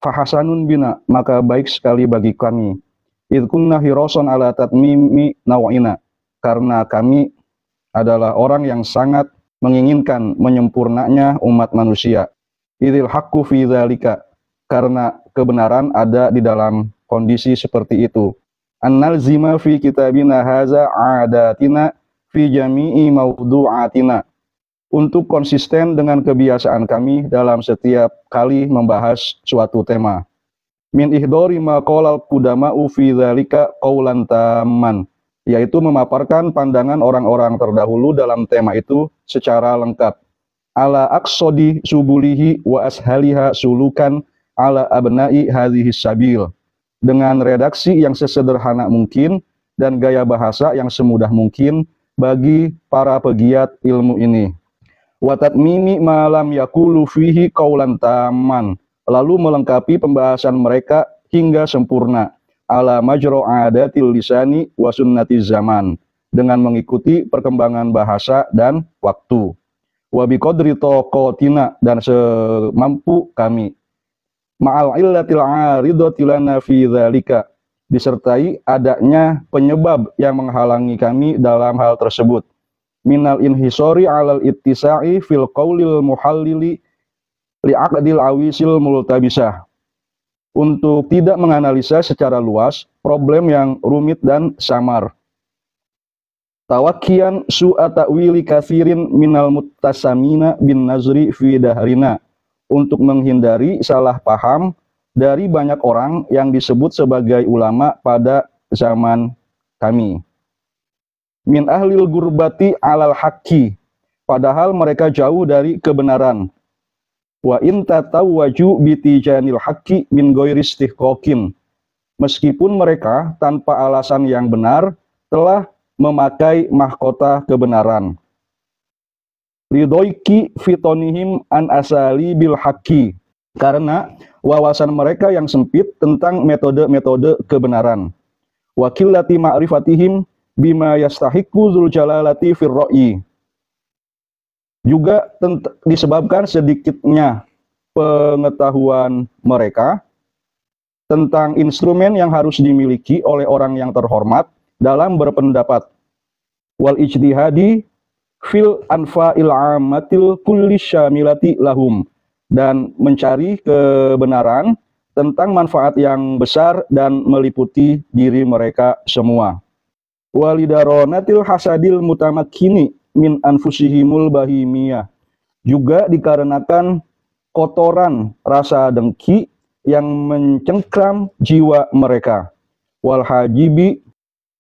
fahasanun bina, maka baik sekali bagi kami. Idh kunna hirasan ala tatmimi naw'ina, karena kami adalah orang yang sangat menginginkan menyempurnanya umat manusia. Idhil haqqu fi dzalika, karena kebenaran ada di dalam kondisi seperti itu. Annal zima fi kitabina haza adatina fi jami'i mawdu'atina, untuk konsisten dengan kebiasaan kami dalam setiap kali membahas suatu tema. Min ihdori ma qolal qudama'u fi dzalika qaulan tamman, yaitu memaparkan pandangan orang-orang terdahulu dalam tema itu secara lengkap. Ala aqsodi subulihi wa ashaliha sulukan ala abna'i hadhihi sabil, dengan redaksi yang sesederhana mungkin dan gaya bahasa yang semudah mungkin bagi para pegiat ilmu ini. Wa tatmimi ma lam yaqulu fihi qaulan tamman, lalu melengkapi pembahasan mereka hingga sempurna. Ala majra adatil lisani wa sunnatiz zaman, dengan mengikuti perkembangan bahasa dan waktu. Wa biqadri taqatina, dan semampu kami. Ma'al illatil 'aridati lana fi dzalika, disertai adanya penyebab yang menghalangi kami dalam hal tersebut. Minal inhisori 'alal ittisa'i fil qaulil muhallili li'aqdil awisil multabisah, untuk tidak menganalisa secara luas problem yang rumit dan samar. Tawakkian su'a ta'wili kathirin minal muttasamina bin nazri fi dahrina, untuk menghindari salah paham dari banyak orang yang disebut sebagai ulama pada zaman kami. Min ahlil gurbati alal haqqi, padahal mereka jauh dari kebenaran. Wa in tatawwaju bitijanil haqqi min ghairi istihqaqin, meskipun mereka tanpa alasan yang benar telah memakai mahkota kebenaran. Ridoiki fitonihim an asali bil haqqi, karena wawasan mereka yang sempit tentang metode-metode kebenaran. Wa qillati ma'rifatihim bima yastahiqqu dzul jalalati fir ra'yi, juga disebabkan sedikitnya pengetahuan mereka tentang instrumen yang harus dimiliki oleh orang yang terhormat dalam berpendapat. Wal ijtihadi fil anfa'il ammatil kulli syamilati lahum, dan mencari kebenaran tentang manfaat yang besar dan meliputi diri mereka semua. Walidaronatil hasadil mutamakkini min anfusihimul bahimiyah, juga dikarenakan kotoran rasa dengki yang mencengkram jiwa mereka. Wal hajibi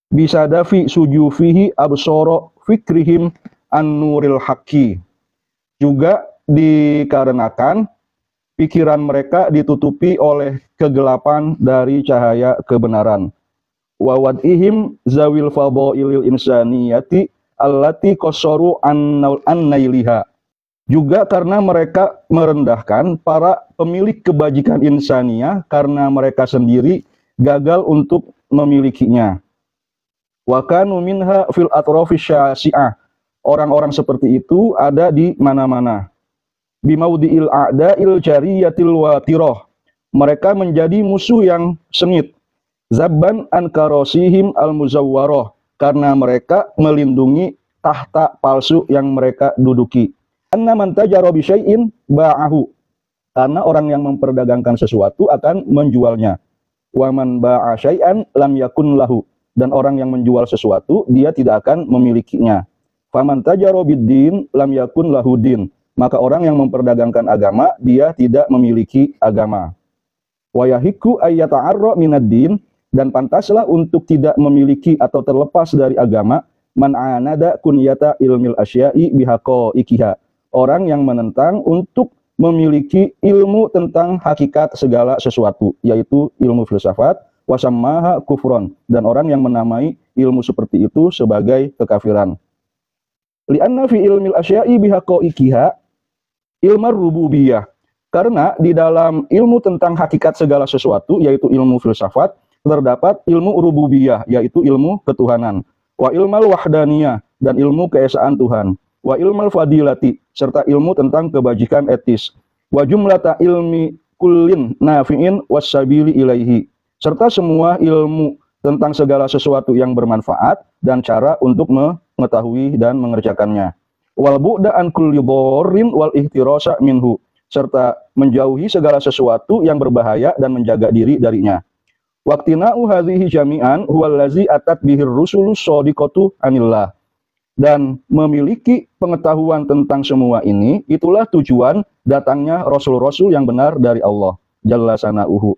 bisadafi sujufihi absoro fikrihim an-nuril haqqi, juga dikarenakan pikiran mereka ditutupi oleh kegelapan dari cahaya kebenaran. Wa wad'ihim zawil fadhailil insaniyati allati qassaru an-nailiha, juga karena mereka merendahkan para pemilik kebajikan insaniyah karena mereka sendiri gagal untuk memilikinya. Wa kanu minha fil atrafis syasi'ah, orang-orang seperti itu ada di mana-mana. Bimaudiil a'da'il jariyatil watirah, mereka menjadi musuh yang sengit. Zabban an karosihim al-muzawwarah, karena mereka melindungi tahta palsu yang mereka duduki. Anna man tajara bi syai'in ba'ahu, karena orang yang memperdagangkan sesuatu akan menjualnya. Wa man ba'a syai'an lam yakun lahu, dan orang yang menjual sesuatu dia tidak akan memilikinya. Faman tajara bid-din lam yakun lahu din, maka orang yang memperdagangkan agama dia tidak memiliki agama. Wa yahiqu ayyata'arra minad-din, dan pantaslah untuk tidak memiliki atau terlepas dari agama man anada kunyata ilmil asya'i bihaqaiqiha, orang yang menentang untuk memiliki ilmu tentang hakikat segala sesuatu, yaitu ilmu filsafat, wasammaha kufron, dan orang yang menamai ilmu seperti itu sebagai kekafiran. Li'anna fi ilmil asya'i bihaqaiqiha ilmar rububiyah, karena di dalam ilmu tentang hakikat segala sesuatu, yaitu ilmu filsafat, terdapat ilmu rububiyah, yaitu ilmu ketuhanan. Wa ilmal wahdaniyah, dan ilmu keesaan Tuhan. Wa ilmal fadilati, serta ilmu tentang kebajikan etis. Wa jumlata ilmi kullin nafi'in wassabili ilaihi, serta semua ilmu tentang segala sesuatu yang bermanfaat dan cara untuk mengetahui dan mengerjakannya. Wal bu'da an kulli dharrin wal ihtirasa minhu, serta menjauhi segala sesuatu yang berbahaya dan menjaga diri darinya. Waqtina'u hadhihi jami'an huwallazi atat bihir rusulus shadiqatu anillah. Dan memiliki pengetahuan tentang semua ini, itulah tujuan datangnya rasul-rasul yang benar dari Allah Jalla sana'uhu,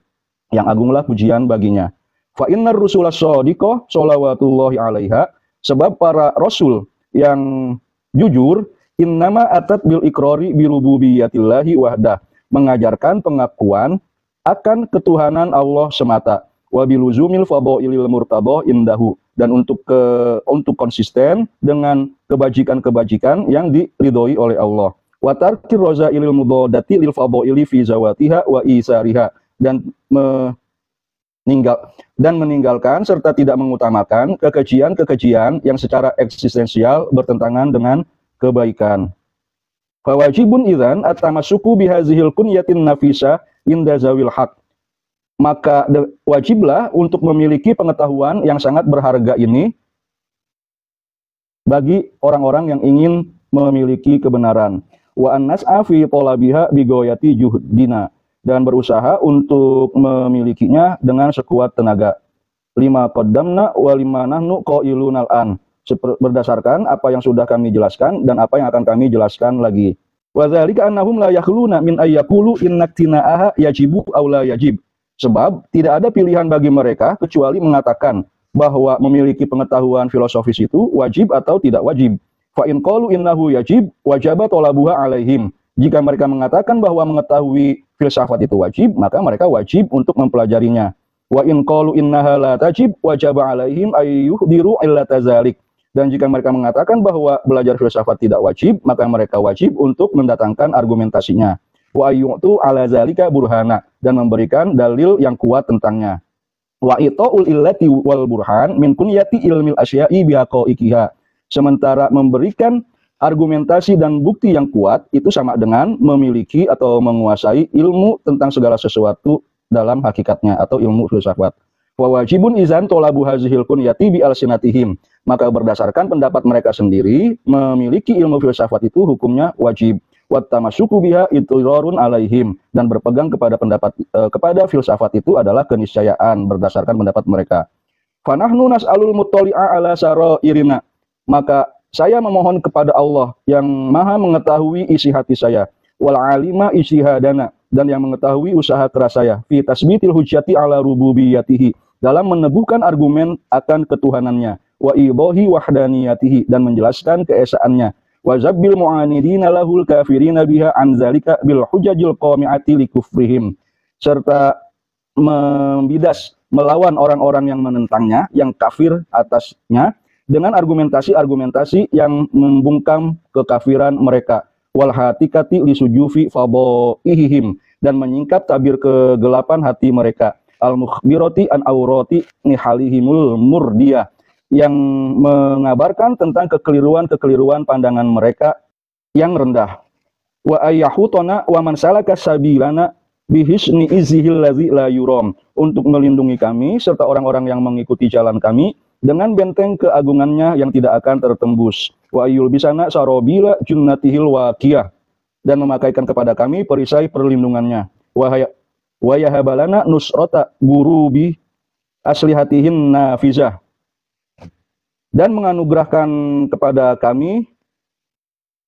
yang agunglah pujian baginya. Fa innar rusulas shadiqah sholawatullahi alaiha, sebab para rasul yang jujur, innama atat bil ikrari bi rububiyyatillahi wahdah, mengajarkan pengakuan akan ketuhanan Allah semata, wa biluzumil fadhailil murtadah indahu, dan untuk konsisten dengan kebajikan-kebajikan yang diridhoi oleh Allah. Wa tarkir razailil mudadati lil fadhaili fi zawatiha wa isariha, dan meninggalkan serta tidak mengutamakan kekejian-kekejian yang secara eksistensial bertentangan dengan kebaikan. Fawajibun idzan at-tamassuku bihazihil kunyatin nafisa inda zawil haq. Maka wajiblah untuk memiliki pengetahuan yang sangat berharga ini bagi orang-orang yang ingin memiliki kebenaran. Wa an-nas'a fi talabiha bi ghayati juhdina, dan berusaha untuk memilikinya dengan sekuat tenaga. Lima qaddamna wa lima nahnu qailun al-an, berdasarkan apa yang sudah kami jelaskan dan apa yang akan kami jelaskan lagi. Wa dzalika annahum la yakhluna min ayyaqulu innaktina'aha yajibu aw la yajib. Sebab tidak ada pilihan bagi mereka kecuali mengatakan bahwa memiliki pengetahuan filosofis itu wajib atau tidak wajib. Fa in qalu innahu yajib wajaba talabuha alaihim. Jika mereka mengatakan bahwa mengetahui filsafat itu wajib, maka mereka wajib untuk mempelajarinya. Wa in qalu innaha la tajib wajaba alaihim ayyuhdiru illata dzalik. Dan jika mereka mengatakan bahwa belajar filsafat tidak wajib, maka mereka wajib untuk mendatangkan argumentasinya. Wa ayyu'tu ala zalika burhana, dan memberikan dalil yang kuat tentangnya. Wa ita'ul illati wal burhan min kunyati ilmil asya'i bihaqaiqiha. Sementara memberikan argumentasi dan bukti yang kuat itu sama dengan memiliki atau menguasai ilmu tentang segala sesuatu dalam hakikatnya, atau ilmu filsafat. Wa wajibun izan tolabu hazihil kunyati bi alsinatihim. Maka berdasarkan pendapat mereka sendiri, memiliki ilmu filsafat itu hukumnya wajib. Wattamassuku biha itirarun alaihim, dan berpegang kepada kepada filsafat itu adalah keniscayaan berdasarkan pendapat mereka. Fanahnu nas'alul muttali'a ala sarairina, maka saya memohon kepada Allah yang maha mengetahui isi hati saya, wal alima ijtihadana, dan yang mengetahui usaha keras saya, fi tasbitil hujjati ala rububiyyatihi, dalam meneguhkan argumen akan ketuhanannya, wa idahi wahdaniyatihi, dan menjelaskan keesaannya, wa zabbil mu'anidina lahul kafirina biha an zalika bil hujajil qami'ati li kufrihim, serta membidas melawan orang-orang yang menentangnya, yang kafir atasnya, dengan argumentasi-argumentasi yang membungkam kekafiran mereka, wal hatikati li sujufi fadhaihim, dan menyingkap tabir kegelapan hati mereka, al mukhbirati an aurati nihalihimul murdiyah, yang mengabarkan tentang kekeliruan-kekeliruan pandangan mereka yang rendah. Wa ayyahutona wa man salaka sabilana bihisni izhil ladzi la yuram, untuk melindungi kami serta orang-orang yang mengikuti jalan kami dengan benteng keagungannya yang tidak akan tertembus. Wa ayyul bisana sarobila junnatihil waqiyah, dan memakaikan kepada kami perisai perlindungannya. Wa yahabalana nusrata gurubi aslihatihin nafizah, dan menganugerahkan kepada kami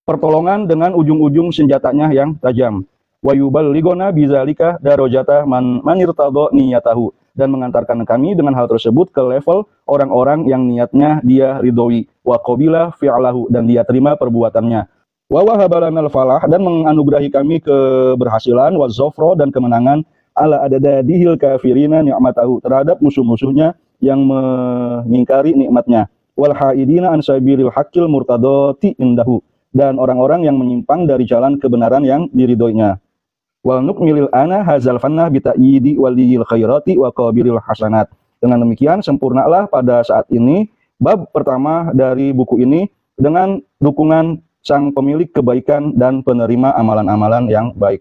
pertolongan dengan ujung-ujung senjatanya yang tajam. Wa yuballighuna bidzalika darajata man irtadha niyatahu, dan mengantarkan kami dengan hal tersebut ke level orang-orang yang niatnya dia ridhoi, wa qabila fi'lahu, dan dia terima perbuatannya. Wa wahabalanal falah, dan menganugerahi kami keberhasilan, wa zafra, dan kemenangan, ala adadadihil kafirina ni'matahu, terhadap musuh-musuhnya yang mengingkari nikmatnya. Wal haidina an sabilil haqqil murtadati indahu, dan orang-orang yang menyimpang dari jalan kebenaran yang diridhoinya. Wal nukmilil ana hazal fannah bita'yidi waliyil khairati wa qabilil hasanat. Dengan demikian sempurnalah pada saat ini bab pertama dari buku ini dengan dukungan sang pemilik kebaikan dan penerima amalan-amalan yang baik.